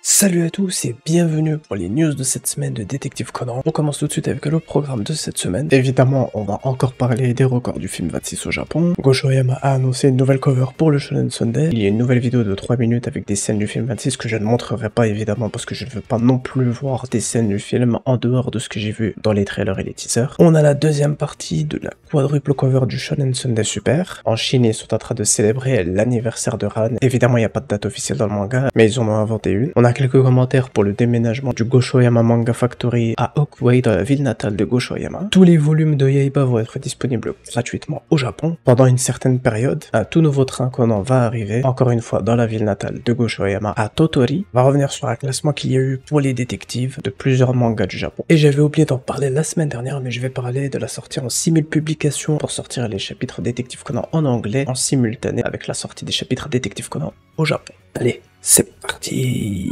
Salut à tous et bienvenue pour les news de cette semaine de Détective Conan. On commence tout de suite avec le programme de cette semaine. Évidemment, on va encore parler des records du film 26 au Japon. Gosho Oyama a annoncé une nouvelle cover pour le Shonen Sunday. Il y a une nouvelle vidéo de 3 minutes avec des scènes du film 26 que je ne montrerai pas évidemment parce que je ne veux pas non plus voir des scènes du film en dehors de ce que j'ai vu dans les trailers et les teasers. On a la deuxième partie de la quadruple cover du Shonen Sunday Super. En Chine, ils sont en train de célébrer l'anniversaire de Ran. Évidemment, il n'y a pas de date officielle dans le manga, mais ils en ont inventé une. On a quelques commentaires pour le déménagement du Gosho Oyama Manga Factory à Oakway dans la ville natale de Gosho Oyama. Tous les volumes de Yaiba vont être disponibles gratuitement au Japon pendant une certaine période. Un tout nouveau train Conan va arriver, encore une fois dans la ville natale de Gosho Oyama à Totori. On va revenir sur un classement qu'il y a eu pour les détectives de plusieurs mangas du Japon. Et j'avais oublié d'en parler la semaine dernière, mais je vais parler de la sortie en 6000 publications pour sortir les chapitres Détective Conan en anglais en simultané avec la sortie des chapitres Détective Conan au Japon. Allez, c'est parti!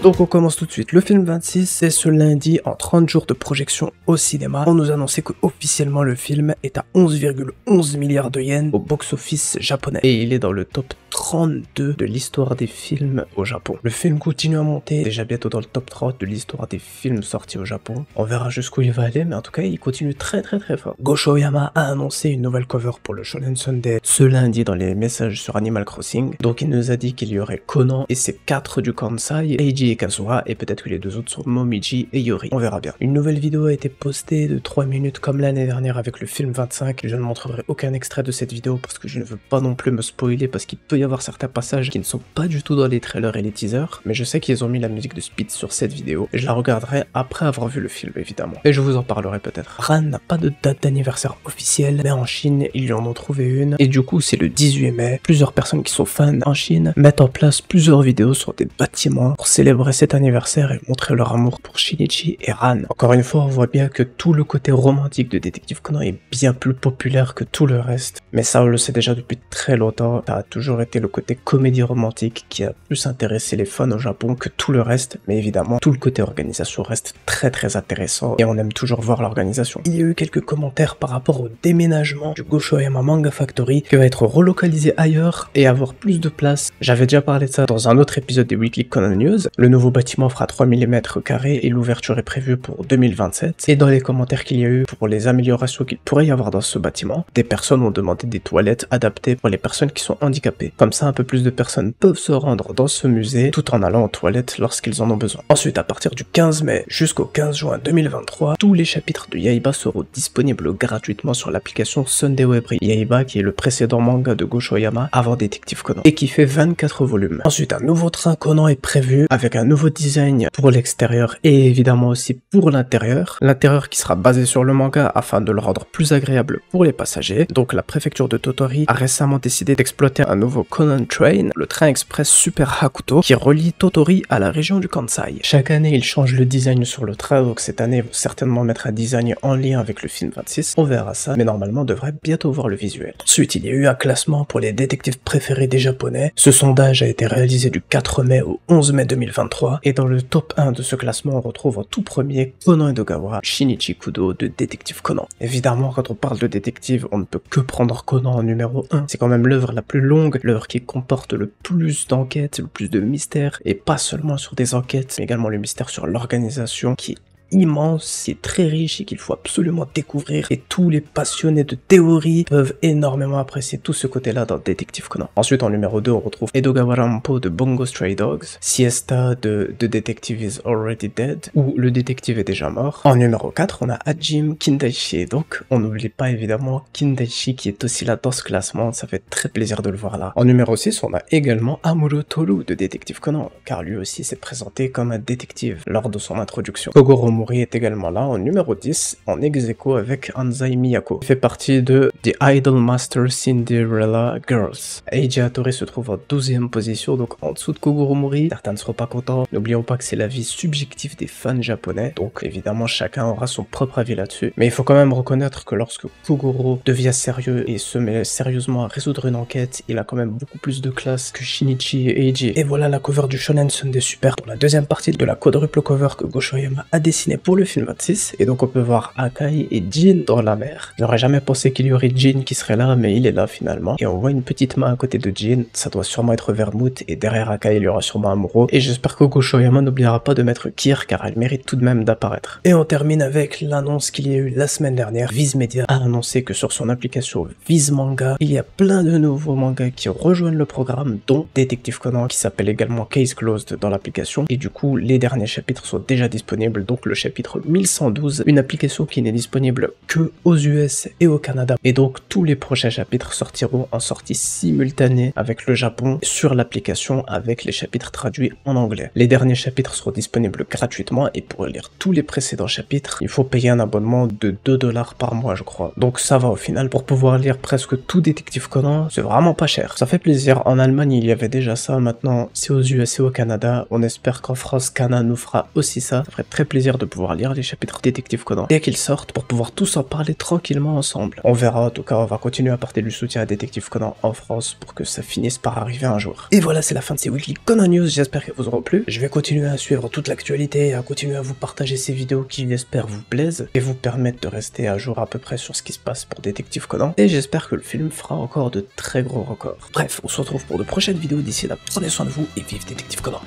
Donc on commence tout de suite. Le film 26, c'est ce lundi en 30 jours de projection au cinéma. On nous annonçait que officiellement le film est à 11,11 milliards de yens au box-office japonais. Et il est dans le top 32 de l'histoire des films au Japon. Le film continue à monter, déjà bientôt dans le top 30 de l'histoire des films sortis au Japon. On verra jusqu'où il va aller, mais en tout cas il continue très fort. Gosho Oyama a annoncé une nouvelle cover pour le Shonen Sunday ce lundi dans les messages sur Animal Crossing. Donc il nous a dit qu'il y aurait Conan et ses 4 du Kansai, Eiji et Kazuha, et peut-être que les 2 autres sont Momiji et Yori. On verra bien. Une nouvelle vidéo a été postée de 3 minutes comme l'année dernière avec le film 25. Je ne montrerai aucun extrait de cette vidéo parce que je ne veux pas non plus me spoiler parce qu'il peut y avoir certains passages qui ne sont pas du tout dans les trailers et les teasers, mais je sais qu'ils ont mis la musique de Speed sur cette vidéo et je la regarderai après avoir vu le film évidemment. Et je vous en parlerai peut-être. Ran n'a pas de date d'anniversaire officielle, mais en Chine ils lui en ont trouvé une et du coup c'est le 18 mai. Plusieurs personnes qui sont fans en Chine mettent en place plusieurs vidéos sur des bâtiments pour célébrer cet anniversaire et montrer leur amour pour Shinichi et Ran. Encore une fois, on voit bien que tout le côté romantique de Détective Conan est bien plus populaire que tout le reste, mais ça on le sait déjà depuis très longtemps. Ça a toujours été le côté comédie romantique qui a plus intéressé les fans au Japon que tout le reste, mais évidemment tout le côté organisation reste très intéressant et on aime toujours voir l'organisation. Il y a eu quelques commentaires par rapport au déménagement du Gosho Oyama Manga Factory qui va être relocalisé ailleurs et avoir plus de place. J'avais déjà parlé de ça dans un autre épisode des Weekly Conan News. Le nouveau bâtiment fera 3000 m² et l'ouverture est prévue pour 2027. Et dans les commentaires qu'il y a eu pour les améliorations qu'il pourrait y avoir dans ce bâtiment, des personnes ont demandé des toilettes adaptées pour les personnes qui sont handicapées. Comme ça, un peu plus de personnes peuvent se rendre dans ce musée tout en allant aux toilettes lorsqu'ils en ont besoin. Ensuite, à partir du 15 mai jusqu'au 15 juin 2023, tous les chapitres de Yaiba seront disponibles gratuitement sur l'application Sunday Web Read. Yaiba qui est le précédent manga de Gosho Oyama avant Détective Conan et qui fait 24 volumes. Ensuite, un nouveau train Conan est prévu avec un nouveau design pour l'extérieur et évidemment aussi pour l'intérieur. L'intérieur qui sera basé sur le manga afin de le rendre plus agréable pour les passagers. Donc la préfecture de Totori a récemment décidé d'exploiter un nouveau Conan Train, le train express Super Hakuto qui relie Totori à la région du Kansai. Chaque année ils changent le design sur le train, donc cette année ils vont certainement mettre un design en lien avec le film 26. On verra ça, mais normalement on devrait bientôt voir le visuel. Ensuite il y a eu un classement pour les détectives préférés des japonais. Ce sondage a été réalisé du 4 mai au 11 mai 2023 et dans le top 1 de ce classement on retrouve en tout premier Conan Edogawa, Shinichi Kudo de Détective Conan. Évidemment quand on parle de détective on ne peut que prendre Conan en numéro 1. C'est quand même l'œuvre la plus longue, l'œuvre qui comporte le plus d'enquêtes, le plus de mystères, et pas seulement sur des enquêtes, mais également le mystère sur l'organisation qui est immense, c'est très riche et qu'il faut absolument découvrir et tous les passionnés de théorie peuvent énormément apprécier tout ce côté-là dans Détective Conan. Ensuite en numéro 2 on retrouve Edogawa Rampo de Bungo Stray Dogs, Siesta de The Detective is Already Dead ou Le Détective est déjà mort. En numéro 4 on a Hajime Kindaichi, donc on n'oublie pas évidemment Kindaichi qui est aussi là dans ce classement, ça fait très plaisir de le voir là. En numéro 6 on a également Amuro Toru de Détective Conan, car lui aussi s'est présenté comme un détective lors de son introduction. Kogoro Mori est également là en numéro 10, en ex-aequo avec Anzai Miyako. Il fait partie de The Idolmaster Cinderella Girls. Eiji Hattori se trouve en 12e position, donc en dessous de Kogoro Mori. Certains ne seront pas contents. N'oublions pas que c'est l'avis subjectif des fans japonais, donc évidemment chacun aura son propre avis là-dessus. Mais il faut quand même reconnaître que lorsque Kogoro devient sérieux et se met sérieusement à résoudre une enquête, il a quand même beaucoup plus de classe que Shinichi et Eiji. Et voilà la cover du Shonen Sunday Super pour la deuxième partie de la quadruple cover que Gosho Oyama a dessinée Disney pour le film 26, et donc on peut voir Akai et Jin dans la mer. J'aurais jamais pensé qu'il y aurait Jin qui serait là, mais il est là finalement. Et on voit une petite main à côté de Jin, ça doit sûrement être Vermouth, et derrière Akai il y aura sûrement Amuro. Et j'espère que Goshoyama n'oubliera pas de mettre Kir, car elle mérite tout de même d'apparaître. Et on termine avec l'annonce qu'il y a eu la semaine dernière. Viz Media a annoncé que sur son application Viz Manga, il y a plein de nouveaux mangas qui rejoignent le programme, dont Détective Conan, qui s'appelle également Case Closed dans l'application. Et du coup, les derniers chapitres sont déjà disponibles, donc le chapitre 1112, une application qui n'est disponible que aux US et au Canada. Et donc tous les prochains chapitres sortiront en sortie simultanée avec le Japon sur l'application avec les chapitres traduits en anglais. Les derniers chapitres seront disponibles gratuitement et pour lire tous les précédents chapitres, il faut payer un abonnement de 2 $ par mois je crois. Donc ça va au final, pour pouvoir lire presque tout Détective Conan, c'est vraiment pas cher. Ça fait plaisir, en Allemagne il y avait déjà ça, maintenant c'est aux US et au Canada, on espère qu'en France Kana nous fera aussi ça. Ça ferait très plaisir de pouvoir lire les chapitres Détective Conan dès qu'ils sortent pour pouvoir tous en parler tranquillement ensemble. On verra, en tout cas on va continuer à porter du soutien à Détective Conan en France pour que ça finisse par arriver un jour. Et voilà, c'est la fin de ces Weekly Conan News, j'espère qu'elles vous auront plu. Je vais continuer à suivre toute l'actualité, à continuer à vous partager ces vidéos qui j'espère vous plaisent et vous permettent de rester à jour à peu près sur ce qui se passe pour Détective Conan. Et j'espère que le film fera encore de très gros records. Bref, on se retrouve pour de prochaines vidéos, d'ici là, prenez soin de vous et vive Détective Conan.